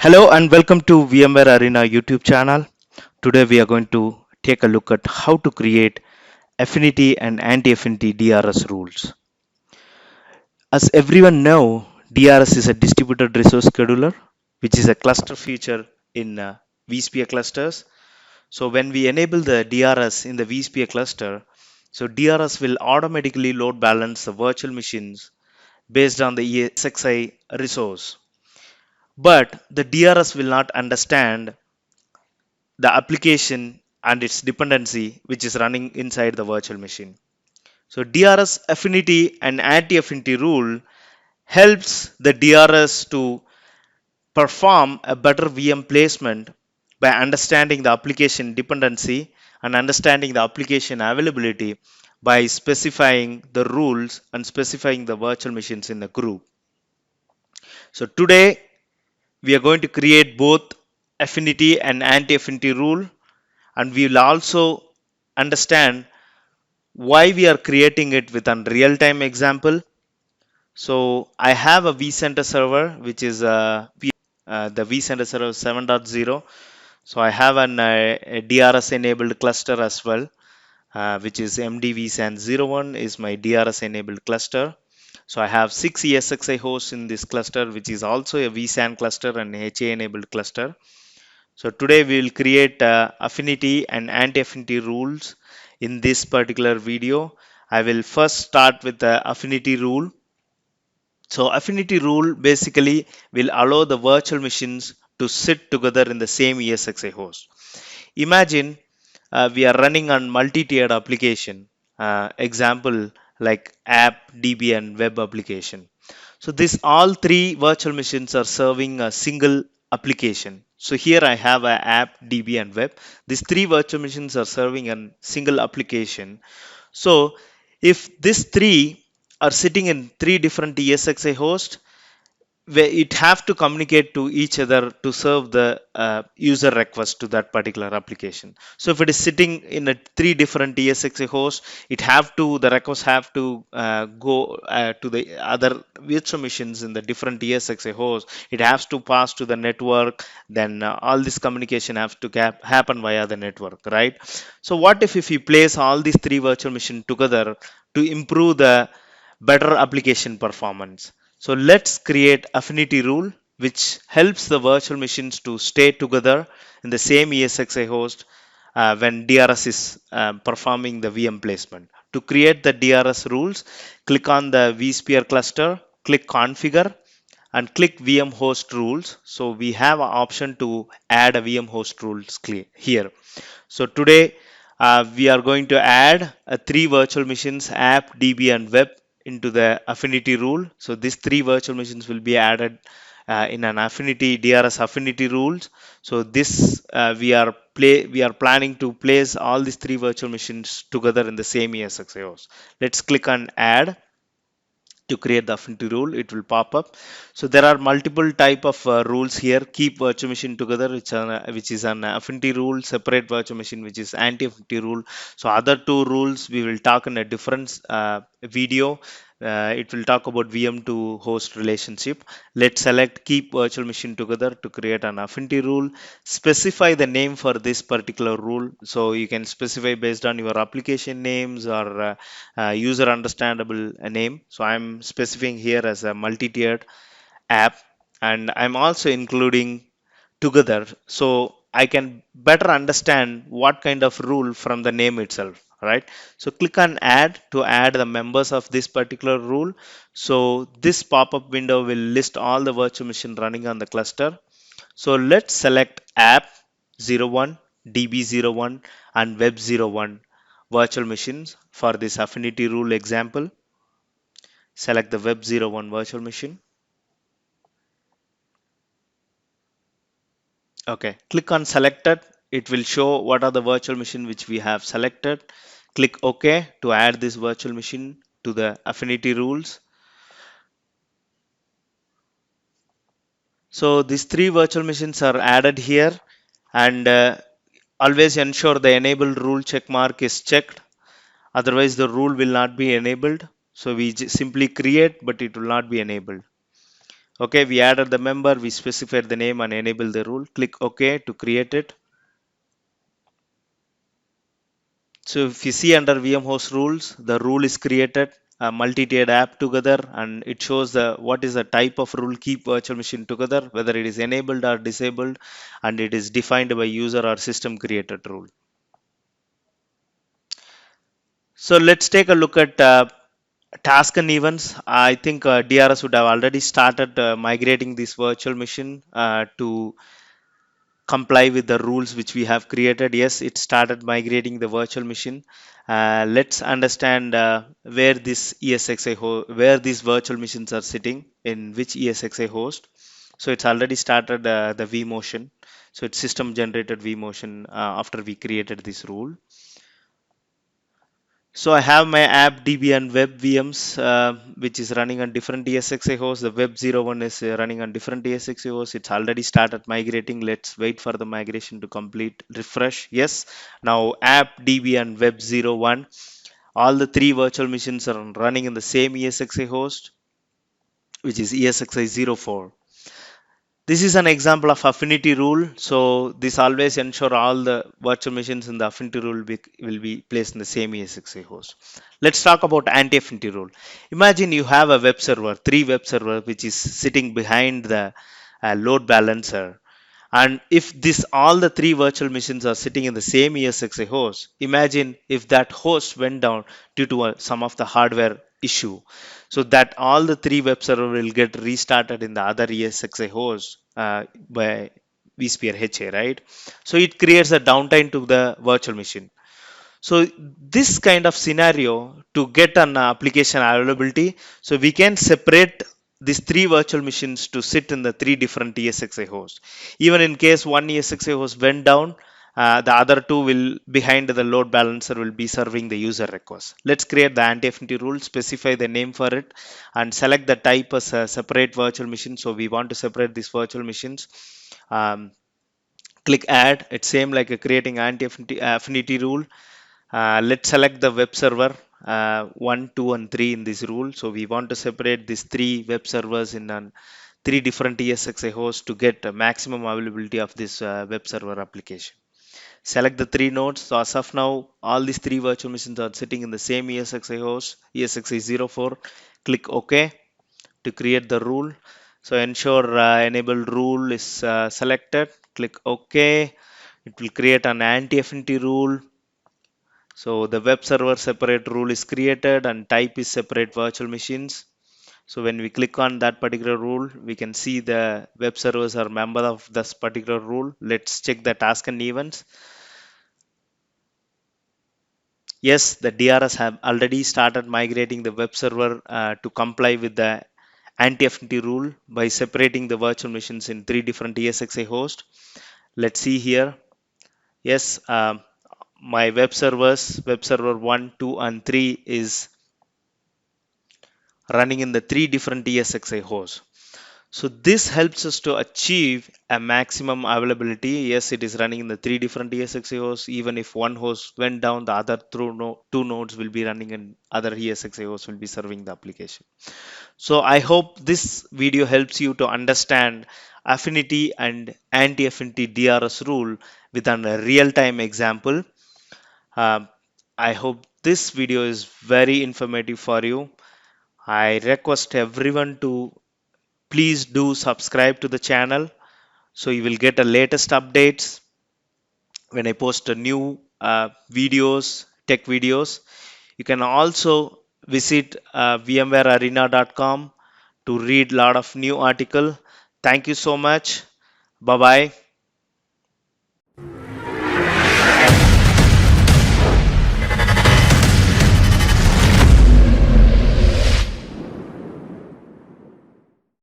Hello and welcome to VMware Arena YouTube channel. Today we are going to take a look at how to create affinity and anti-affinity DRS rules. As everyone know, DRS is a distributed resource scheduler, which is a cluster feature in vSphere clusters. So when we enable the DRS in the vSphere cluster, so DRS will automatically load balance the virtual machines based on the ESXi resource. But the DRS will not understand the application and its dependency which is running inside the virtual machine. So DRS affinity and anti-affinity rule helps the DRS to perform a better VM placement by understanding the application dependency and understanding the application availability by specifying the rules and specifying the virtual machines in the group. So today we are going to create both affinity and anti-affinity rule, and we will also understand why we are creating it with a real-time example. So I have a vCenter server, which is the vCenter server 7.0. So I have a DRS enabled cluster as well, which is MD vSAN 01 is my DRS enabled cluster. So I have 6 ESXi hosts in this cluster, which is also a vSAN cluster and HA enabled cluster. So today we will create affinity and anti-affinity rules in this particular video. I will first start with the affinity rule. So affinity rule basically will allow the virtual machines to sit together in the same ESXi host. Imagine we are running on multi-tiered application, example like app, DB and web application. So this all three virtual machines are serving a single application. So here I have a app, DB and web. These three virtual machines are serving a single application. So if these three are sitting in three different ESXi hosts, where it have to communicate to each other to serve the user request to that particular application. So if it is sitting in a three different ESXi hosts, it have to the request have to go to the other virtual machines in the different ESXi hosts. It has to pass to the network. Then all this communication have to happen via the network, right? So what if we place all these three virtual machines together to improve the better application performance? So let's create affinity rule which helps the virtual machines to stay together in the same ESXi host when DRS is performing the VM placement. To create the DRS rules, click on the vSphere cluster, click configure and click VM host rules. So we have an option to add a VM host rules here. So today we are going to add three virtual machines, app, DB and web into the affinity rule. So these three virtual machines will be added in an affinity DRS affinity rules. So this we are planning to place all these three virtual machines together in the same ESXi host. Let's click on add to create the affinity rule. It will pop up. So there are multiple type of rules here. Keep virtual machine together, which is an affinity rule. Separate virtual machine, which is anti-affinity rule. So other two rules we will talk in a different video. It will talk about VM to host relationship. Let's select keep virtual machine together to create an affinity rule. Specify the name for this particular rule. So you can specify based on your application names or user understandable name. So I'm specifying here as a multi-tiered app, and I'm also including together so I can better understand what kind of rule from the name itself, right? So click on add to add the members of this particular rule. So this pop-up window will list all the virtual machine running on the cluster. So let's select app 01, DB01 and web01 virtual machines for this affinity rule example. Select the web01 virtual machine. Okay, click on selected. It will show what are the virtual machine which we have selected. Click OK to add this virtual machine to the affinity rules. So these three virtual machines are added here, and always ensure the enabled rule check mark is checked. Otherwise the rule will not be enabled. So we simply create, but it will not be enabled. Okay, we added the member, we specified the name and enable the rule. Click OK to create it. So if you see under VM host rules, the rule is created, a multi-tiered app together, and it shows the what is the type of rule keep virtual machine together, whether it is enabled or disabled, and it is defined by user or system created rule. So let's take a look at task and events. I think DRS would have already started migrating this virtual machine to comply with the rules which we have created. Yes, it started migrating the virtual machine. Let's understand where these virtual machines are sitting in which ESXi host. So it's already started the vMotion. So it's system generated vMotion after we created this rule. So I have my app DB and web VMs, which is running on different ESXi hosts. The web 01 is running on different ESXi hosts. It's already started migrating. Let's wait for the migration to complete. Refresh. Yes. Now app DB and web 01, all the three virtual machines are running in the same ESXi host, which is ESXi 04. This is an example of affinity rule. So this always ensure all the virtual machines in the affinity rule will be placed in the same ESXi host. Let's talk about anti-affinity rule. Imagine you have a web server, three web server, which is sitting behind the load balancer. And if this all the three virtual machines are sitting in the same ESXi host, imagine if that host went down due to some of the hardware issue, so that all the three web server will get restarted in the other ESXi host by vSphere HA, right? So it creates a downtime to the virtual machine. So this kind of scenario to get an application availability, so we can separate these three virtual machines to sit in the three different ESXi hosts. Even in case one ESXi host went down, the other two will behind the load balancer will be serving the user request. Let's create the anti-affinity rule, specify the name for it, and select the type as a separate virtual machine. So we want to separate these virtual machines. Um, Click add. It's same like creating anti-affinity rule. Let's select the web server 1, 2, and 3 in this rule. So we want to separate these three web servers in three different ESXi hosts to get a maximum availability of this web server application. Select the three nodes. So as of now, all these three virtual machines are sitting in the same ESXi host, ESXi 04. Click OK to create the rule. So ensure enable rule is selected. Click OK. It will create an anti-affinity rule. So the web server separate rule is created and type is separate virtual machines. So when we click on that particular rule, we can see the web servers are member of this particular rule. Let's check the task and events. Yes, the DRS have already started migrating the web server to comply with the anti-affinity rule by separating the virtual machines in three different ESXi hosts. Let's see here. Yes, my web servers, web server 1, 2, and 3 is running in the three different ESXi hosts. So this helps us to achieve a maximum availability. Yes, it is running in the three different ESXi hosts. Even if one host went down, the other two nodes will be running and other ESXi hosts will be serving the application. So I hope this video helps you to understand affinity and anti-affinity DRS rule with a real-time example. Um, I hope this video is very informative for you. I request everyone to please do subscribe to the channel so you will get the latest updates when I post a new videos, tech videos. You can also visit vmwarearena.com to read a lot of new article. Thank you so much. Bye bye.